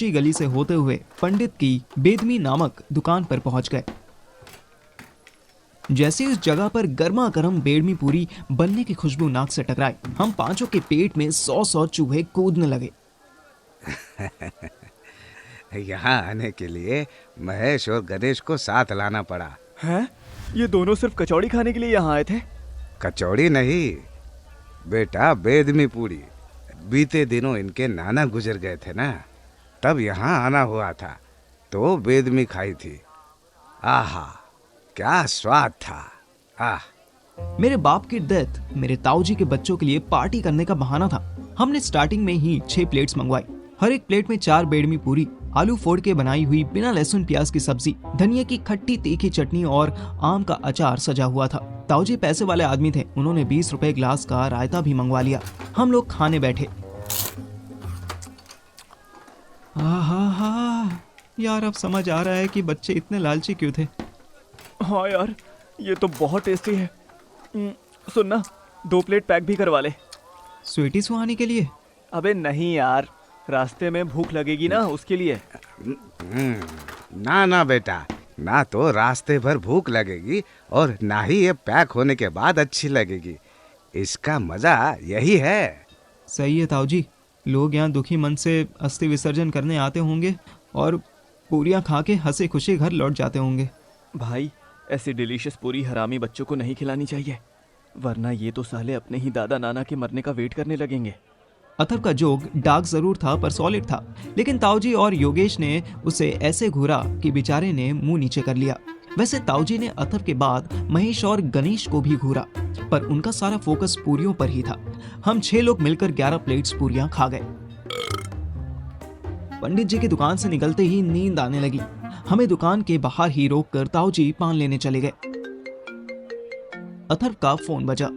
कच्ची गली से होते हुए पंडित की बेदमी नामक दुकान पर पहुंच गए। जैसे उस जगह पर गर्मा गर्म बेडमी पूरी बनने की खुशबू नाक से टकराई, हम पांचों के पेट में 100 चूहे कूदने लगे। यहाँ आने के लिए महेश और गणेश को साथ लाना पड़ा। हैं? ये दोनों सिर्फ कचौड़ी खाने के लिए यहाँ आए थे? कचौड़ी नहीं बेटा, बेदमी पूरी। बीते दिनों इनके नाना गुजर गए थे ना, तब यहाँ आना हुआ था तो बेदमी खाई थी। आहा, क्या स्वाद था। आह। मेरे बाप की डेथ मेरे ताऊजी के बच्चों के लिए पार्टी करने का बहाना था। हमने स्टार्टिंग में ही 6 प्लेट्स मंगवाई। हर एक प्लेट में 4 बेडमी पूरी, आलू फोड़ के बनाई हुई बिना लहसुन प्याज की सब्जी, धनिया की खट्टी तीखी चटनी और आम का अचार सजा हुआ था। ताऊजी पैसे वाले आदमी थे, उन्होंने 20 रुपए ग्लास का रायता भी मंगवा लिया। हम लोग खाने बैठे। यार अब समझ आ रहा है कि बच्चे इतने लालची क्यों थे। हाँ यार, ये तो बहुत टेस्टी है। सुन ना, 2 प्लेट पैक भी करवा ले। स्वीटी सुहानी के लिए? अबे नहीं यार, रास्ते में भूख लगेगी ना, उसके लिए। ना ना बेटा, ना तो रास्ते भर भूख लगेगी और ना ही ये पैक होने के बाद अच्छी लगेगी। इसका मजा यही है। सही है ताऊजी, लोग यहाँ दुखी मन से अस्थि विसर्जन करने आते होंगे और पूरियाँ खा के हंसे खुशी घर लौट जाते होंगे। भाई, ऐसी डिलीशियस पूरी हरामी बच्चों को नहीं खिलानी चाहिए, वरना ये तो साले अपने ही दादा नाना के मरने का वेट करने लगेंगे। अथर्व का जोक डार्क जरूर था पर सॉलिड था, लेकिन ताऊजी और योगेश ने उसे ऐसे घूरा कि बेचारे ने मुंह नीचे कर लिया। वैसे ताऊजी ने अथर्व के बाद महेश और गणेश को भी घूरा, पर उनका सारा फोकस पूरियों पर ही था। हम 6 लोग मिलकर 11 प्लेट्स पूरियां खा गए। पंडित जी की दुकान से निकलते ही नींद आने लगी। हमें दुकान के बाहर ही रोक कर ताऊजी पान लेने चले गए। अथर्व का फोन बजा।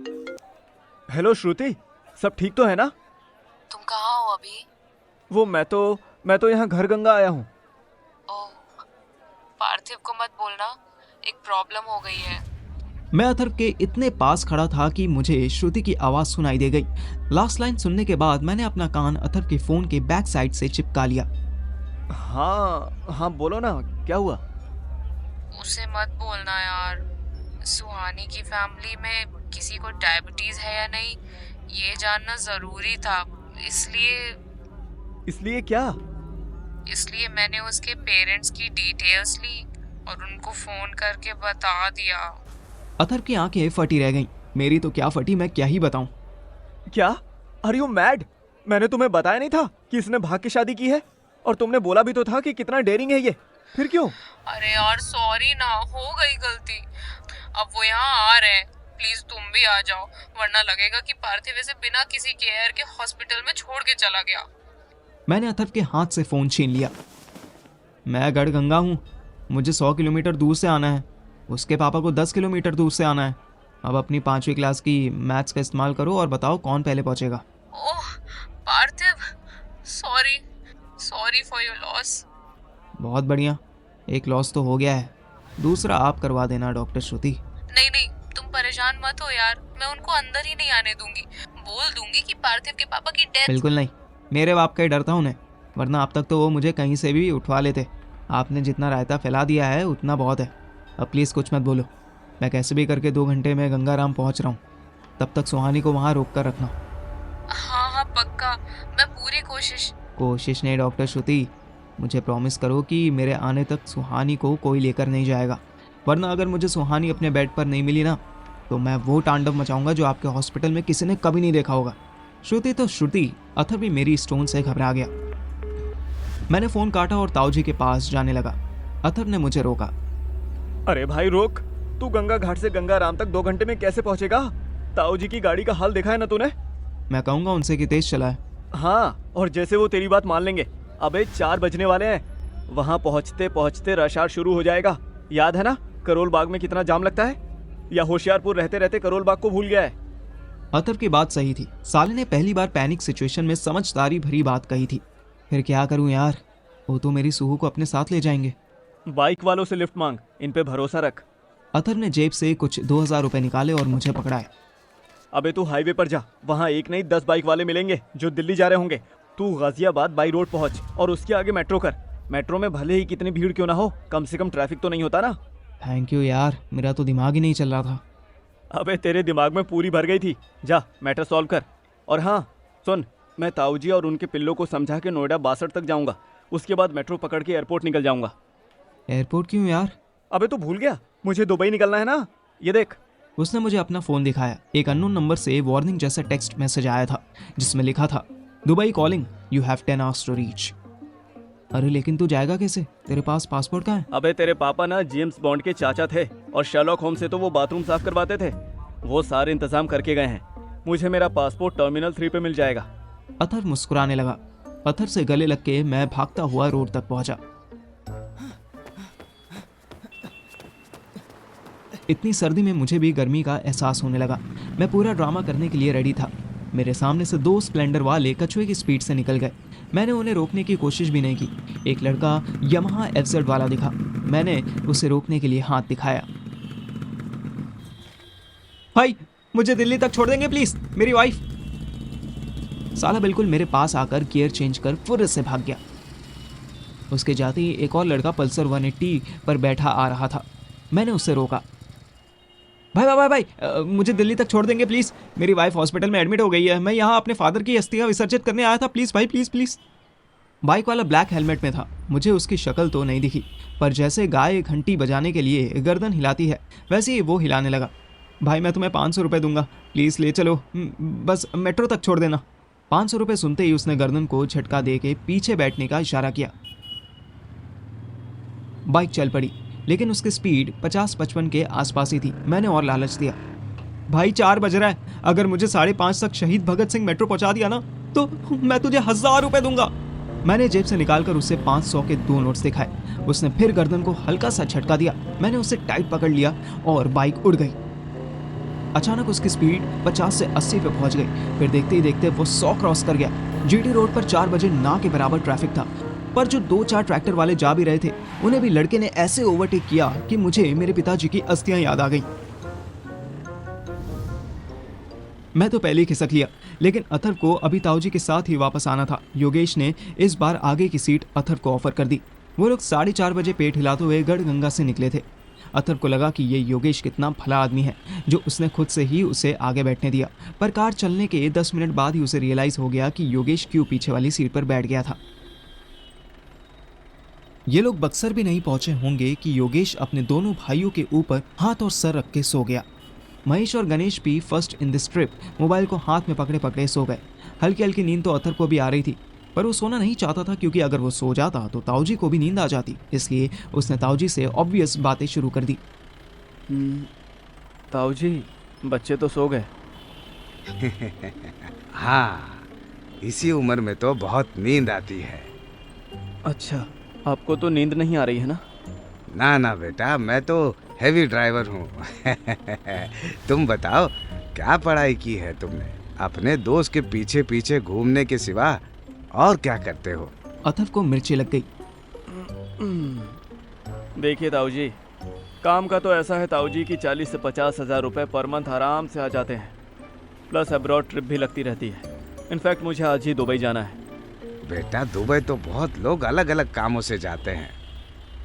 हेलो श्रुति, सब ठीक तो है ना? तुम कहाँ हो अभी? वो मैं तो यहाँ घर गंगा आया हूँ। ओह, पार्थिव को मत बोलना, एक प्रॉब्लम हो गई है। मैं अथर्व के इतने पास खड़ा था कि मुझे श्रुति की आवाज सुनाई दे गई। लास्ट लाइन सुनने के बाद मैंने अपना कान अथर्व के फोन के बैक साइड से चिपका लिया। हाँ बोलो ना, क्या हुआ? उसे मत बोलना यार, सुहानी की फैमिली में किसी को डायबिटीज है या नहीं ये जानना जरूरी था। इसलिए क्या? इसलिए मैंने उसके पेरेंट्स की डिटेल्स ली और उनको फोन करके बता दिया। अथर्व की आंखें फटी रह गईं। मेरी तो क्या फटी, मैं क्या ही बताऊं। क्या? Are you mad? मैंने तुम्हें बताया नहीं था कि इसने भाग के शादी की है? और तुमने बोला भी तो था कि कितना डेयरिंग है ये, फिर क्यों? अरे यार सॉरी ना, हो गई गलती। अब वो यहाँ आ रहे हैं, प्लीज तुम भी आ जाओ, वरना लगेगा कि पार्थिव इसे बिना किसी केयर के हॉस्पिटल में छोड़ के चला गया। मैंने अथर्व के हाथ से फोन छीन लिया। मैं गढ़ गंगा हूँ, मुझे 100 किलोमीटर दूर से आना है, उसके पापा को 10 किलोमीटर दूर से आना है। अब अपनी 5वीं क्लास की मैथ्स का इस्तेमाल करो और बताओ कौन पहले पहुंचेगा। ओह पार्थिव, सॉरी फॉर योर लॉस। बहुत बढ़िया, एक लॉस तो हो गया है, दूसरा आप करवा देना डॉक्टर श्रुति। नहीं, तुम परेशान मत हो यार, मैं उनको अंदर ही नहीं आने दूंगी। बोल दूंगी कि पार्थिव के पापा की डेथ। बिल्कुल नहीं, मेरे बाप का ही डर था उन्हें, वरना अब तक तो वो मुझे कहीं से भी उठवा लेते। आपने जितना रायता फैला दिया है उतना बहुत है। अब प्लीज़ कुछ मत बोलो, मैं कैसे भी करके 2 घंटे में गंगाराम पहुंच रहा हूँ। तब तक सुहानी को वहाँ रोक कर रखना। हाँ पक्का, मैं पूरी कोशिश नहीं डॉक्टर श्रुति, मुझे प्रॉमिस करो कि मेरे आने तक सुहानी को कोई लेकर नहीं जाएगा, वरना अगर मुझे सुहानी अपने बेड पर नहीं मिली ना तो मैं वो तांडव मचाऊंगा जो आपके हॉस्पिटल में किसी ने कभी नहीं देखा होगा। श्रुति तो श्रुति, अथर्व भी मेरी स्टोन से घबरा गया। मैंने फोन काटा और ताऊजी के पास जाने लगा। अथर्व ने मुझे रोका। अरे भाई रोक, तू गंगा घाट से गंगाराम तक 2 घंटे में कैसे पहुंचेगा? ताऊजी की गाड़ी का हाल देखा है ना तूने? मैं कहूंगा उनसे कि तेज चलाए। हाँ, और जैसे वो तेरी बात मान लेंगे। अबे 4 बजने वाले हैं, वहां पहुंचते पहुंचते रश आवर शुरू हो जाएगा। याद है ना करोल बाग में कितना जाम लगता है? या होशियारपुर रहते रहते करोल बाग को भूल गया है? अथर्व की बात सही थी, साले ने पहली बार पैनिक सिचुएशन में समझदारी भरी बात कही थी। फिर क्या करूं यार, वो तो मेरी सूहू को अपने साथ ले जाएंगे। बाइक वालों से लिफ्ट मांग, इन पे भरोसा रख। अथर्व ने जेब से कुछ 2000 रुपए निकाले और मुझे पकड़ाए। अबे तू हाईवे पर जा, वहाँ एक नहीं 10 बाइक वाले मिलेंगे जो दिल्ली जा रहे होंगे। तू गाजियाबाद बाई रोड पहुंच और उसके आगे मेट्रो कर। मेट्रो में भले ही कितनी भीड़ क्यों ना हो, कम से कम ट्रैफिक तो नहीं होता ना। थैंक यू यार, मेरा तो दिमाग ही नहीं चल रहा था। अबे तेरे दिमाग में पूरी भर गई थी। जा मैटर सॉल्व कर। और हाँ सुन, मैं ताऊजी और उनके पिल्लों को समझा के नोएडा 62 तक जाऊंगा। उसके बाद मेट्रो पकड़ के एयरपोर्ट निकल जाऊंगा। एयरपोर्ट क्यों यार? अबे तो भूल गया, मुझे दुबई निकलना है ना। ये देख। उसने मुझे अपना फ़ोन दिखाया। एक अननोन नंबर से वार्निंग जैसा टेक्स्ट मैसेज आया था जिसमें लिखा था, Dubai calling, you have 10 hours to reach. अरे लेकिन तू जाएगा कैसे? तेरे पास पासपोर्ट कहाँ है? अबे तेरे पापा ना जेम्स बॉन्ड के चाचा थे और शर्लॉक होम्स से तो वो बाथरूम साफ करवाते थे। वो सारे इंतजाम करके गए हैं। मुझे मेरा पासपोर्ट टर्मिनल 3 पे मिल जाएगा। अथर मुस्कुराने लगा। अथर से गले लग के मैं भागता हुआ रोड तक पहुंचा। इतनी सर्दी में मुझे भी गर्मी का एहसास होने लगा। मैं पूरा ड्रामा करने के लिए रेडी था। मेरे सामने से 2 स्प्लेंडर वाले कछुए की स्पीड से निकल गए। मैंने उन्हें रोकने की कोशिश भी नहीं की। एक लड़का यमहा FZ वाला दिखा। मैंने उसे रोकने के लिए हाथ दिखाया। भाई मुझे दिल्ली तक छोड़ देंगे प्लीज, मेरी वाइफ। साला बिल्कुल मेरे पास आकर गियर चेंज कर फुर्र से भाग गया। उसके जाते ही एक और लड़का पल्सर 180 पर बैठा आ रहा था। मैंने उससे रोका। भाई भाई भाई, मुझे दिल्ली तक छोड़ देंगे प्लीज, मेरी वाइफ हॉस्पिटल में एडमिट हो गई है। मैं यहाँ अपने फादर की अस्थियां विसर्जित करने आया था। प्लीज भाई, प्लीज प्लीज। बाइक वाला ब्लैक हेलमेट में था। मुझे उसकी शक्ल तो नहीं दिखी, पर जैसे गाय घंटी बजाने के लिए गर्दन हिलाती है वैसे ही वो हिलाने लगा। भाई मैं तुम्हें 500 रुपये दूंगा, प्लीज़ ले चलो, बस मेट्रो तक छोड़ देना। 500 रुपये सुनते ही उसने गर्दन को झटका दे के पीछे बैठने का इशारा किया। बाइक चल पड़ी, लेकिन उसकी स्पीड 50-55 के आसपास ही थी। मैंने और लालच दिया। भाई 4 बज रहा है, अगर मुझे 5:30 तक शहीद भगत सिंह मेट्रो पहुंचा दिया ना तो मैं तुझे 1000 रुपये दूंगा। मैंने जेब से निकालकर उससे 500 के 2 नोट्स दिखाए। उसने फिर गर्दन को हल्का सा झटका दिया। मैंने उसे टाइट पकड़ लिया और बाइक उड़ गई। अचानक उसकी स्पीड 50 से 80 पे पहुंच गई। फिर देखते ही देखते वो 100 क्रॉस कर गया। जीटी रोड पर 4 बजे ना के बराबर ट्रैफिक था, पर जो 2-4 ट्रैक्टर वाले जा भी रहे थे उन्हें भी लड़के ने ऐसे ओवरटेक किया कि मुझे मेरे पिताजी की अस्थियां याद आ गई। मैं तो पहले ही खिसक लिया, लेकिन अथर्व को अभी ताऊजी के साथ ही वापस आना था। योगेश ने इस बार आगे की सीट अथर्व को ऑफर कर दी। वो लोग 4:30 बजे पेट हिलाते हुए गढ़गंगा से निकले थे। अथर्व को लगा कि ये योगेश कितना भला आदमी है जो उसने खुद से ही उसे आगे बैठने दिया, पर कार चलने के 10 मिनट बाद ही उसे रियलाइज हो गया कि योगेश क्यों पीछे वाली सीट पर बैठ गया था। ये लोग बक्सर भी नहीं पहुंचे होंगे कि योगेश अपने दोनों भाइयों के ऊपर हाथ और सर रख के सो गया। महेश और गणेश भी first in this trip mobile को हाथ में पकड़े पकड़े सो गए। हल्की हल्की नींद तो अथर्व को भी आ रही थी, पर वो सोना नहीं चाहता था क्योंकि अगर वो सो जाता तो ताऊजी को भी नींद आ जाती। इसलिए उसने ताऊजी से ऑब्वियस बातें शुरू कर दी। ताऊजी, बच्चे तो सो गए। हाँ, इसी उम्र में तो बहुत नींद आती है। अच्छा, आपको तो नींद नहीं आ रही है ना? ना ना बेटा, मैं तो हेवी ड्राइवर हूँ। तुम बताओ, क्या पढ़ाई की है तुमने? अपने दोस्त के पीछे पीछे घूमने के सिवा और क्या करते हो? अथर्व को मिर्ची लग गई। देखिए ताऊजी, काम का तो ऐसा है ताऊजी कि 40 से 50 हज़ार रुपये पर मंथ आराम से आ जाते हैं, प्लस अब्रॉड ट्रिप भी लगती रहती है। इनफैक्ट मुझे आज ही दुबई जाना है। बेटा, दुबई तो बहुत लोग अलग अलग कामों से जाते हैं।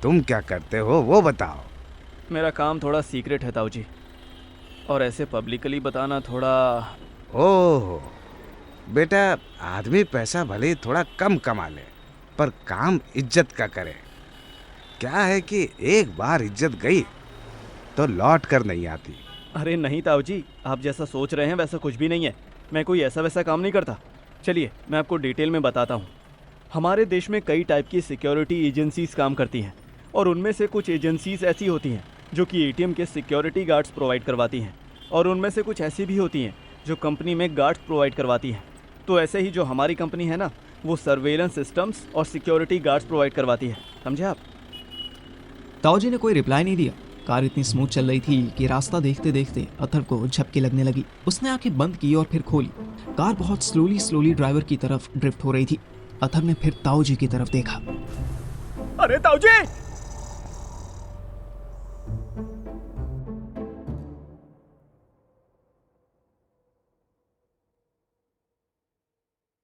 तुम क्या करते हो वो बताओ। मेरा काम थोड़ा सीक्रेट है ताऊजी, और ऐसे पब्लिकली बताना थोड़ा। ओह बेटा, आदमी पैसा भले ही थोड़ा कम कमा ले, पर काम इज्जत का करे। क्या है कि एक बार इज्जत गई तो लौट कर नहीं आती। अरे नहीं ताऊजी, आप जैसा सोच रहे हैं वैसा कुछ भी नहीं है। मैं कोई ऐसा वैसा काम नहीं करता। चलिए मैं आपको डिटेल में बताता हूँ। हमारे देश में कई टाइप की सिक्योरिटी एजेंसीज काम करती हैं, और उनमें से कुछ एजेंसीज ऐसी होती हैं जो कि एटीएम के सिक्योरिटी गार्ड्स प्रोवाइड करवाती हैं, और उनमें से कुछ ऐसी भी होती हैं जो कंपनी में गार्ड्स प्रोवाइड करवाती हैं। तो ऐसे ही जो हमारी कंपनी है ना, वो सर्वेलेंस सिस्टम्स और सिक्योरिटी गार्ड्स प्रोवाइड करवाती है। समझे आप? ताऊजी ने कोई रिप्लाई नहीं दिया। कार इतनी स्मूथ चल रही थी कि रास्ता देखते देखते अथर्व को झपकी लगने लगी। उसने आंखें बंद की और फिर खोली। कार बहुत स्लोली ड्राइवर की तरफ ड्रिफ्ट हो रही थी। अथर्व ने फिर ताऊजी की तरफ देखा। अरे ताऊजी!